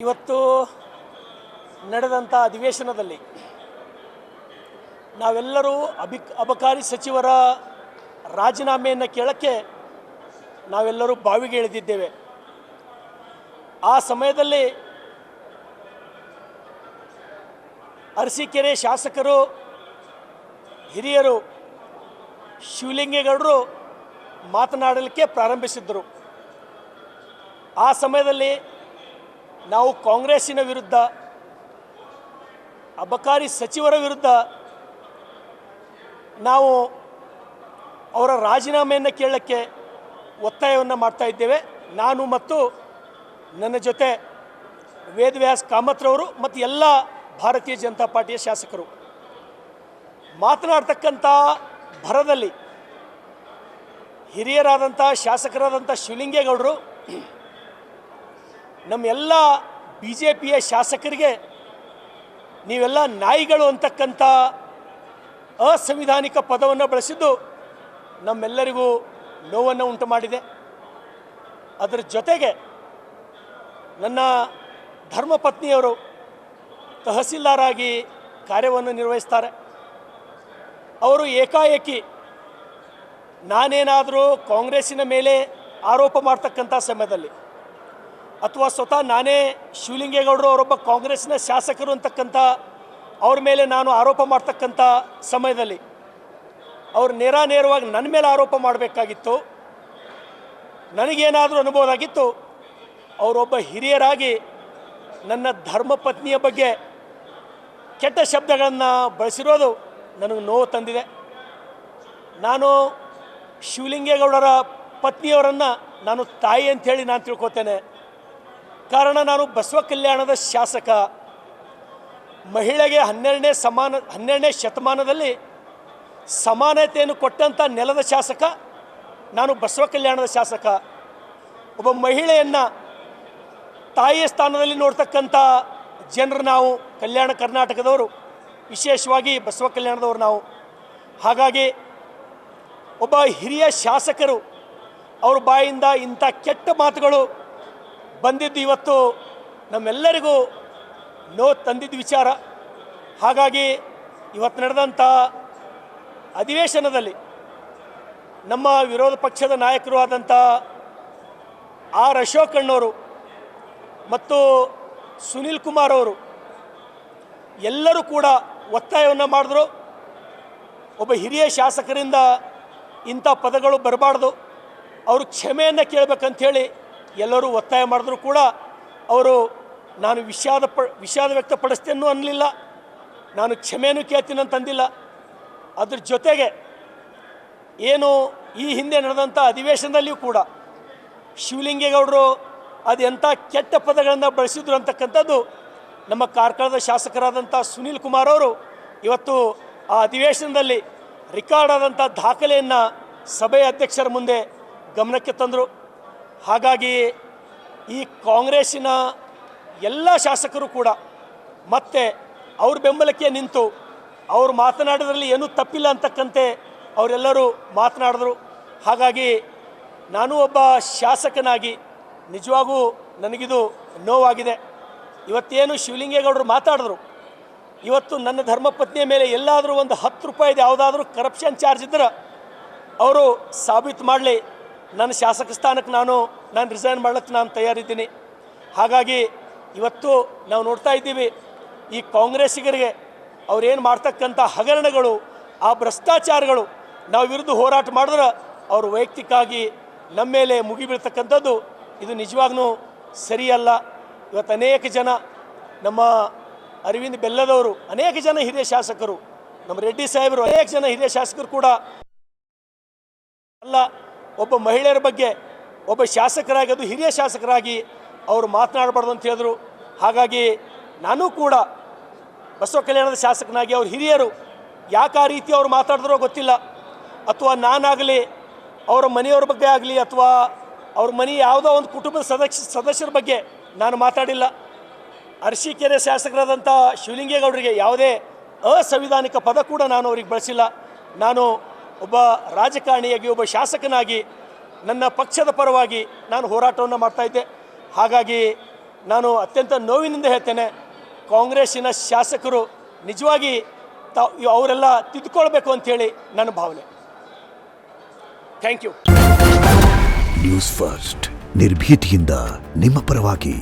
ಇವತ್ತು ನಡೆದಂಥ ಅಧಿವೇಶನದಲ್ಲಿ ನಾವೆಲ್ಲರೂ ಅಬಕಾರಿ ಸಚಿವರ ರಾಜೀನಾಮೆಯನ್ನು ಕೇಳಕ್ಕೆ ನಾವೆಲ್ಲರೂ ಬಾವಿಗೆ ಇಳಿದಿದ್ದೇವೆ. ಆ ಸಮಯದಲ್ಲಿ ಅರಸೀಕೆರೆ ಶಾಸಕರು ಹಿರಿಯರು ಶಿವಲಿಂಗೇಗೌಡರು ಮಾತನಾಡಲಿಕ್ಕೆ ಪ್ರಾರಂಭಿಸಿದ್ದರು. ಆ ಸಮಯದಲ್ಲಿ ನಾವು ಕಾಂಗ್ರೆಸ್ಸಿನ ವಿರುದ್ಧ ಅಬಕಾರಿ ಸಚಿವರ ವಿರುದ್ಧ ನಾವು ಅವರ ರಾಜೀನಾಮೆಯನ್ನು ಕೇಳಕ್ಕೆ ಒತ್ತಾಯವನ್ನು ಮಾಡ್ತಾ ಇದ್ದೇವೆ. ನಾನು ಮತ್ತು ನನ್ನ ಜೊತೆ ವೇದವ್ಯಾಸ್ ಕಾಮತ್ರವರು ಮತ್ತು ಎಲ್ಲ ಭಾರತೀಯ ಜನತಾ ಪಾರ್ಟಿಯ ಶಾಸಕರು ಮಾತನಾಡ್ತಕ್ಕಂಥ ಭರದಲ್ಲಿ ಹಿರಿಯರಾದಂಥ ಶಾಸಕರಾದಂಥ ಶಿವಲಿಂಗೇಗೌಡರು ನಮ್ಮೆಲ್ಲ ಬಿ ಜೆ ಪಿಯ ಶಾಸಕರಿಗೆ ನೀವೆಲ್ಲ ನಾಯಿಗಳು ಅಂತಕ್ಕಂಥ ಅಸಂವಿಧಾನಿಕ ಪದವನ್ನು ಬಳಸಿದ್ದು ನಮ್ಮೆಲ್ಲರಿಗೂ ನೋವನ್ನು ಉಂಟು ಮಾಡಿದೆ. ಅದರ ಜೊತೆಗೆ ನನ್ನ ಧರ್ಮಪತ್ನಿಯವರು ತಹಸೀಲ್ದಾರ್ ಆಗಿ ಕಾರ್ಯವನ್ನು ನಿರ್ವಹಿಸ್ತಾರೆ. ಅವರು ಏಕಾಏಕಿ ನಾನೇನಾದರೂ ಕಾಂಗ್ರೆಸ್ಸಿನ ಮೇಲೆ ಆರೋಪ ಮಾಡ್ತಕ್ಕಂಥ ಸಮಯದಲ್ಲಿ ಅಥವಾ ಸ್ವತಃ ನಾನೇ ಶಿವಲಿಂಗೇಗೌಡರು ಅವರೊಬ್ಬ ಕಾಂಗ್ರೆಸ್ಸಿನ ಶಾಸಕರು ಅಂತಕ್ಕಂಥ ಅವ್ರ ಮೇಲೆ ನಾನು ಆರೋಪ ಮಾಡ್ತಕ್ಕಂಥ ಸಮಯದಲ್ಲಿ ಅವರು ನೇರವಾಗಿ ನನ್ನ ಮೇಲೆ ಆರೋಪ ಮಾಡಬೇಕಾಗಿತ್ತು. ನನಗೇನಾದರೂ ಅನುಭವದಾಗಿತ್ತು. ಅವರೊಬ್ಬ ಹಿರಿಯರಾಗಿ ನನ್ನ ಧರ್ಮಪತ್ನಿಯ ಬಗ್ಗೆ ಕೆಟ್ಟ ಶಬ್ದಗಳನ್ನು ಬಳಸಿರೋದು ನನಗೆ ನೋವು ತಂದಿದೆ. ನಾನು ಶಿವಲಿಂಗೇಗೌಡರ ಪತ್ನಿಯವರನ್ನು ನಾನು ತಾಯಿ ಅಂಥೇಳಿ ನಾನು ತಿಳ್ಕೊತೇನೆ. ಕಾರಣ ನಾನು ಬಸವ ಕಲ್ಯಾಣದ ಶಾಸಕ. ಮಹಿಳೆಗೆ 12ನೇ ಶತಮಾನದಲ್ಲಿ ಸಮಾನತೆಯನ್ನು ಕೊಟ್ಟಂಥ ನೆಲದ ಶಾಸಕ ನಾನು, ಬಸವ ಕಲ್ಯಾಣದ ಶಾಸಕ. ಒಬ್ಬ ಮಹಿಳೆಯನ್ನು ತಾಯಿಯ ಸ್ಥಾನದಲ್ಲಿ ನೋಡ್ತಕ್ಕಂಥ ಜನರು ನಾವು ಕಲ್ಯಾಣ ಕರ್ನಾಟಕದವರು, ವಿಶೇಷವಾಗಿ ಬಸವ ಕಲ್ಯಾಣದವರು ನಾವು. ಹಾಗಾಗಿ ಒಬ್ಬ ಹಿರಿಯ ಶಾಸಕರು ಅವ್ರ ಬಾಯಿಂದ ಇಂಥ ಕೆಟ್ಟ ಮಾತುಗಳು ಬಂದಿದ್ದು ಇವತ್ತು ನಮ್ಮೆಲ್ಲರಿಗೂ ನೋವು ತಂದಿದ್ದ ವಿಚಾರ. ಹಾಗಾಗಿ ಇವತ್ತು ನಡೆದಂಥ ಅಧಿವೇಶನದಲ್ಲಿ ನಮ್ಮ ವಿರೋಧ ಪಕ್ಷದ ನಾಯಕರು ಆದಂಥ ಆರ್ ಅಶೋಕಣ್ಣವರು ಮತ್ತು ಸುನೀಲ್ ಕುಮಾರ್ ಅವರು ಎಲ್ಲರೂ ಕೂಡ ಒತ್ತಾಯವನ್ನು ಮಾಡಿದ್ರು. ಒಬ್ಬ ಹಿರಿಯ ಶಾಸಕರಿಂದ ಇಂಥ ಪದಗಳು ಬರಬಾರ್ದು, ಅವರು ಕ್ಷಮೆಯನ್ನು ಕೇಳಬೇಕಂಥೇಳಿ ಎಲ್ಲರೂ ಒತ್ತಾಯ ಮಾಡಿದ್ರು ಕೂಡ ಅವರು ನಾನು ವಿಷಾದ ವ್ಯಕ್ತಪಡಿಸ್ತೇನೂ ಅನ್ನಲಿಲ್ಲ, ನಾನು ಕ್ಷಮೆನೂ ಕೇಳ್ತೀನಿ ಅಂತಂದಿಲ್ಲ. ಅದ್ರ ಜೊತೆಗೆ ಏನು ಈ ಹಿಂದೆ ನಡೆದಂಥ ಅಧಿವೇಶನದಲ್ಲಿಯೂ ಕೂಡ ಶಿವಲಿಂಗೇಗೌಡರು ಅದು ಎಂಥ ಕೆಟ್ಟ ಪದಗಳನ್ನು ಬಳಸಿದ್ರು ಅಂತಕ್ಕಂಥದ್ದು ನಮ್ಮ ಕಾರ್ಕಳದ ಶಾಸಕರಾದಂಥ ಸುನೀಲ್ ಕುಮಾರ್ ಅವರು ಇವತ್ತು ಆ ಅಧಿವೇಶನದಲ್ಲಿ ರೆಕಾರ್ಡ್ ಆದಂಥ ದಾಖಲೆಯನ್ನು ಸಭೆಯ ಅಧ್ಯಕ್ಷರ ಮುಂದೆ ಗಮನಕ್ಕೆ ತಂದರು. ಹಾಗಾಗಿ ಈ ಕಾಂಗ್ರೆಸ್ಸಿನ ಎಲ್ಲ ಶಾಸಕರು ಕೂಡ ಮತ್ತೆ ಅವ್ರ ಬೆಂಬಲಕ್ಕೆ ನಿಂತು ಅವರು ಮಾತನಾಡೋದ್ರಲ್ಲಿ ಏನೂ ತಪ್ಪಿಲ್ಲ ಅಂತಕ್ಕಂತೆ ಅವರೆಲ್ಲರೂ ಮಾತನಾಡಿದ್ರು. ಹಾಗಾಗಿ ನಾನು ಒಬ್ಬ ಶಾಸಕನಾಗಿ ನಿಜವಾಗೂ ನನಗಿದು ನೋವಾಗಿದೆ. ಇವತ್ತೇನು ಶಿವಲಿಂಗೇಗೌಡರು ಮಾತಾಡಿದ್ರು, ಇವತ್ತು ನನ್ನ ಧರ್ಮಪತ್ನಿಯ ಮೇಲೆ ಎಲ್ಲಾದರೂ ಒಂದು 10 ರೂಪಾಯಿದು ಯಾವುದಾದ್ರೂ ಕರಪ್ಷನ್ ಚಾರ್ಜ್ ಇದ್ದರೆ ಅವರು ಸಾಬೀತು ಮಾಡಲಿ, ನನ್ನ ಶಾಸಕ ಸ್ಥಾನಕ್ಕೆ ನಾನು ರಿಸೈನ್ ಮಾಡಲಿಕ್ಕೆ ನಾನು ತಯಾರಿದ್ದೀನಿ. ಹಾಗಾಗಿ ಇವತ್ತು ನಾವು ನೋಡ್ತಾ ಇದ್ದೀವಿ ಈ ಕಾಂಗ್ರೆಸ್ಸಿಗರಿಗೆ ಅವ್ರೇನು ಮಾಡ್ತಕ್ಕಂಥ ಹಗರಣಗಳು, ಆ ಭ್ರಷ್ಟಾಚಾರಗಳು ನಾವು ವಿರುದ್ಧ ಹೋರಾಟ ಮಾಡಿದ್ರೆ ಅವರು ವೈಯಕ್ತಿಕವಾಗಿ ನಮ್ಮ ಮೇಲೆ ಮುಗಿಬೀಳ್ತಕ್ಕಂಥದ್ದು ಇದು ನಿಜವಾಗ್ಲೂ ಸರಿಯಲ್ಲ. ಇವತ್ತು ಅನೇಕ ಜನ ನಮ್ಮ ಅರವಿಂದ್ ಬೆಲ್ಲದವರು, ಅನೇಕ ಜನ ಹಿರಿಯ ಶಾಸಕರು, ನಮ್ಮ ರೆಡ್ಡಿ ಸಾಹೇಬರು, ಅನೇಕ ಜನ ಹಿರಿಯ ಶಾಸಕರು ಕೂಡ ಅಲ್ಲ, ಒಬ್ಬ ಮಹಿಳೆಯರ ಬಗ್ಗೆ ಒಬ್ಬ ಶಾಸಕರಾಗಿ, ಅದು ಹಿರಿಯ ಶಾಸಕರಾಗಿ ಅವರು ಮಾತನಾಡಬಾರ್ದು ಅಂತ ಹೇಳಿದ್ರು. ಹಾಗಾಗಿ ನಾನು ಕೂಡ ಬಸವ ಕಲ್ಯಾಣದ ಶಾಸಕನಾಗಿ ಅವ್ರ ಹಿರಿಯರು ಯಾಕೆ ಆ ರೀತಿ ಅವ್ರು ಮಾತಾಡಿದ್ರೋ ಗೊತ್ತಿಲ್ಲ, ಅಥವಾ ನಾನಾಗಲಿ ಅವರ ಮನೆಯವ್ರ ಬಗ್ಗೆ ಆಗಲಿ ಅಥವಾ ಅವ್ರ ಮನೆ ಯಾವುದೋ ಒಂದು ಕುಟುಂಬದ ಸದಸ್ಯರ ಬಗ್ಗೆ ನಾನು ಮಾತಾಡಿಲ್ಲ. ಅರಸೀಕೆರೆ ಶಾಸಕರಾದಂಥ ಶಿವಲಿಂಗೇಗೌಡರಿಗೆ ಯಾವುದೇ ಅಸಂವಿಧಾನಿಕ ಪದ ಕೂಡ ನಾನು ಅವ್ರಿಗೆ ಬಳಸಿಲ್ಲ. ನಾನು ಒಬ್ಬ ರಾಜಕಾರಣಿಯಾಗಿ, ಒಬ್ಬ ಶಾಸಕನಾಗಿ ನನ್ನ ಪಕ್ಷದ ಪರವಾಗಿ ನಾನು ಹೋರಾಟವನ್ನು ಮಾಡ್ತಾಯಿದ್ದೆ. ಹಾಗಾಗಿ ನಾನು ಅತ್ಯಂತ ನೋವಿನಿಂದ ಹೇಳ್ತೇನೆ, ಕಾಂಗ್ರೆಸ್ಸಿನ ಶಾಸಕರು ನಿಜವಾಗಿ ಅವರೆಲ್ಲ ತಿದ್ದುಕೊಳ್ಬೇಕು ಅಂಥೇಳಿ ನನ್ನ ಭಾವನೆ. Thank you. ನ್ಯೂಸ್ ಫಸ್ಟ್ ನಿರ್ಭೀತಿಯಿಂದ ನಿಮ್ಮ ಪರವಾಗಿ.